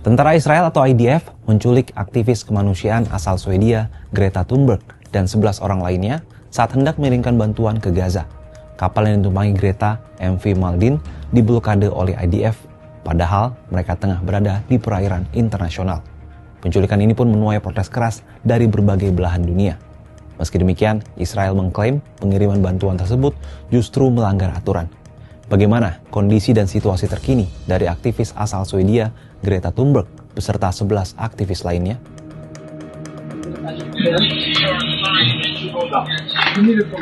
Tentara Israel atau IDF menculik aktivis kemanusiaan asal Swedia Greta Thunberg dan 11 orang lainnya saat hendak mengirimkan bantuan ke Gaza. Kapal yang ditumpangi Greta, MV Maldin, diblokade oleh IDF, padahal mereka tengah berada di perairan internasional. Penculikan ini pun menuai protes keras dari berbagai belahan dunia. Meski demikian, Israel mengklaim pengiriman bantuan tersebut justru melanggar aturan. Bagaimana kondisi dan situasi terkini dari aktivis asal Swedia Greta Thunberg beserta 11 aktivis lainnya?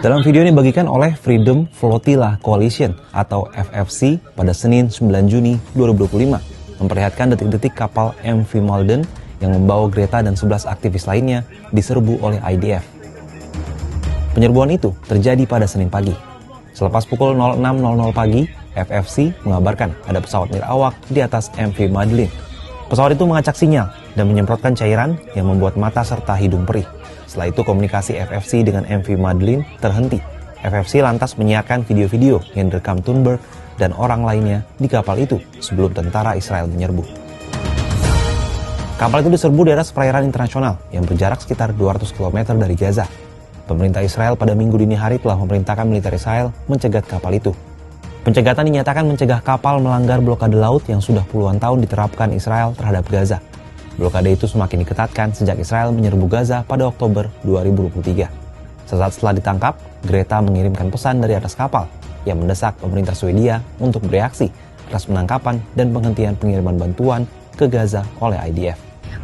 Dalam video ini dibagikan oleh Freedom Flotilla Coalition atau FFC pada Senin 9 Juni 2025 memperlihatkan detik-detik kapal MV Malden yang membawa Greta dan 11 aktivis lainnya diserbu oleh IDF. Penyerbuan itu terjadi pada Senin pagi. Selepas pukul 06.00 pagi, FFC mengabarkan ada pesawat nirawak di atas MV Madlin. Pesawat itu mengacak sinyal dan menyemprotkan cairan yang membuat mata serta hidung perih. Setelah itu komunikasi FFC dengan MV Madlin terhenti. FFC lantas menyiarkan video-video yang direkam Thunberg dan orang lainnya di kapal itu sebelum tentara Israel menyerbu. Kapal itu diserbu di atas perairan internasional yang berjarak sekitar 200 km dari Gaza. Pemerintah Israel pada minggu dini hari telah memerintahkan militer Israel mencegat kapal itu. Pencegatan dinyatakan mencegah kapal melanggar blokade laut yang sudah puluhan tahun diterapkan Israel terhadap Gaza. Blokade itu semakin diketatkan sejak Israel menyerbu Gaza pada Oktober 2023. Sesaat setelah ditangkap, Greta mengirimkan pesan dari atas kapal yang mendesak pemerintah Swedia untuk bereaksi atas penangkapan dan penghentian pengiriman bantuan ke Gaza oleh IDF.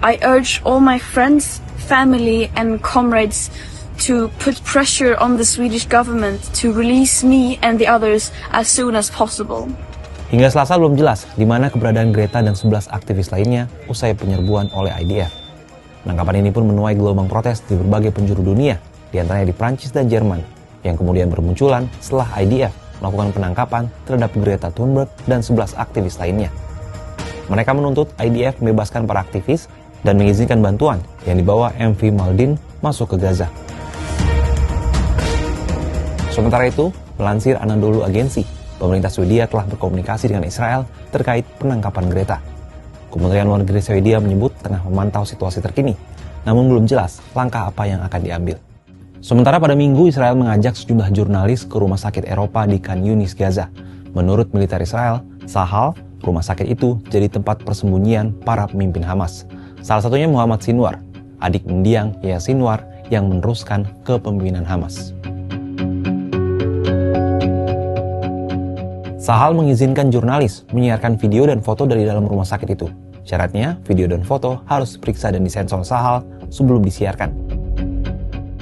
I urge all my friends, family and comrades to put pressure on the Swedish government to release me and the others as soon as possible. Hingga Selasa belum jelas di mana keberadaan Greta dan 11 aktivis lainnya usai penyerbuan oleh IDF. Penangkapan ini pun menuai gelombang protes di berbagai penjuru dunia, di antaranya di Prancis dan Jerman, yang kemudian bermunculan setelah IDF melakukan penangkapan terhadap Greta Thunberg dan 11 aktivis lainnya. Mereka menuntut IDF membebaskan para aktivis dan mengizinkan bantuan yang dibawa MV Maldin masuk ke Gaza. Sementara itu, melansir Anadolu Agency, pemerintah Swedia telah berkomunikasi dengan Israel terkait penangkapan Greta. Kementerian Luar Negeri Swedia menyebut tengah memantau situasi terkini, namun belum jelas langkah apa yang akan diambil. Sementara pada Minggu, Israel mengajak sejumlah jurnalis ke rumah sakit Eropa di Khan Yunis, Gaza. Menurut militer Israel, Sahal, rumah sakit itu jadi tempat persembunyian para pemimpin Hamas. Salah satunya Muhammad Sinwar, adik mendiang Yahya Sinwar yang meneruskan kepemimpinan Hamas. Sahal mengizinkan jurnalis menyiarkan video dan foto dari dalam rumah sakit itu. Syaratnya, video dan foto harus diperiksa dan disensor Sahal sebelum disiarkan.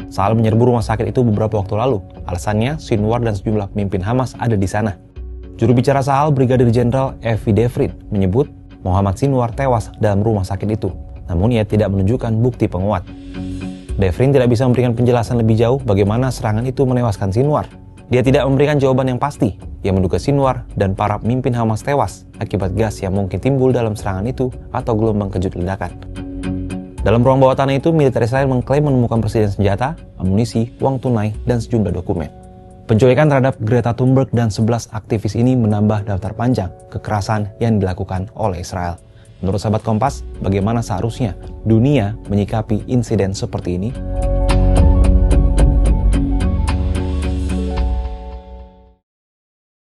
Sahal menyerbu rumah sakit itu beberapa waktu lalu. Alasannya, Sinwar dan sejumlah pemimpin Hamas ada di sana. Juru bicara Sahal, Brigadir Jenderal Evi Devrin, menyebut Muhammad Sinwar tewas dalam rumah sakit itu. Namun ia tidak menunjukkan bukti penguat. Devrin tidak bisa memberikan penjelasan lebih jauh bagaimana serangan itu menewaskan Sinwar. Dia tidak memberikan jawaban yang pasti yang menduga Sinwar dan para pemimpin Hamas tewas akibat gas yang mungkin timbul dalam serangan itu atau gelombang kejut ledakan. Dalam ruang bawah tanah itu, militer Israel mengklaim menemukan persediaan senjata, amunisi, uang tunai, dan sejumlah dokumen. Penculikan terhadap Greta Thunberg dan 11 aktivis ini menambah daftar panjang kekerasan yang dilakukan oleh Israel. Menurut sahabat Kompas, bagaimana seharusnya dunia menyikapi insiden seperti ini?